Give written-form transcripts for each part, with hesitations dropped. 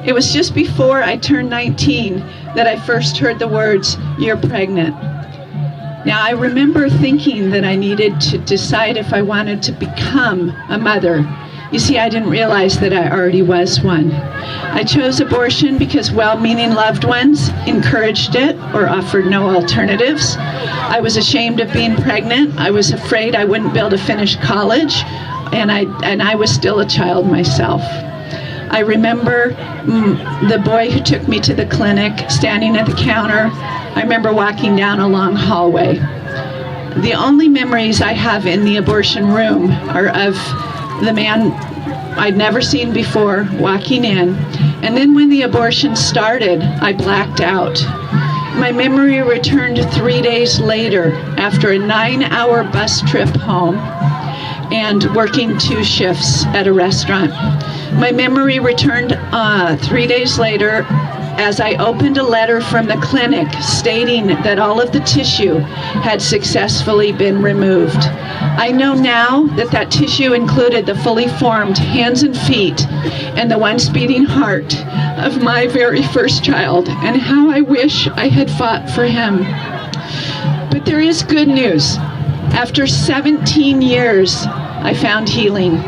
It was just before I turned 19 that I first heard the words, "You're pregnant." Now, I remember thinking that I needed to decide if I wanted to become a mother. You see, I didn't realize that I already was one. I chose abortion because well-meaning loved ones encouraged it or offered no alternatives. I was ashamed of being pregnant. I was afraid I wouldn't be able to finish college, and I was still a child myself. I remember the boy who took me to the clinic standing at the counter. I remember walking down a long hallway. The only memories I have in the abortion room are of the man I'd never seen before walking in. And then when the abortion started, I blacked out. My memory returned 3 days later after a 9-hour bus trip home and working 2 shifts at a restaurant. My memory returned 3 days later as I opened a letter from the clinic stating that all of the tissue had successfully been removed. I know now that that tissue included the fully formed hands and feet and the once beating heart of my very first child, and how I wish I had fought for him. But there is good news. After 17 years, I found healing.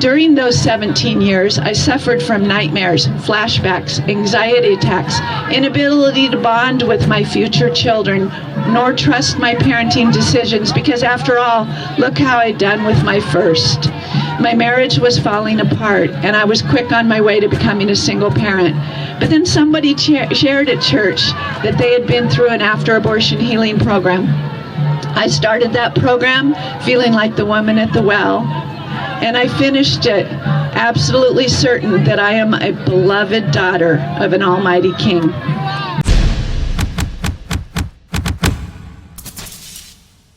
During those 17 years, I suffered from nightmares, flashbacks, anxiety attacks, inability to bond with my future children, nor trust my parenting decisions, because after all, look how I'd done with my first. My marriage was falling apart, and I was quick on my way to becoming a single parent. But then somebody shared at church that they had been through an after-abortion healing program. I started that program feeling like the woman at the well, and I finished it absolutely certain that I am a beloved daughter of an almighty King.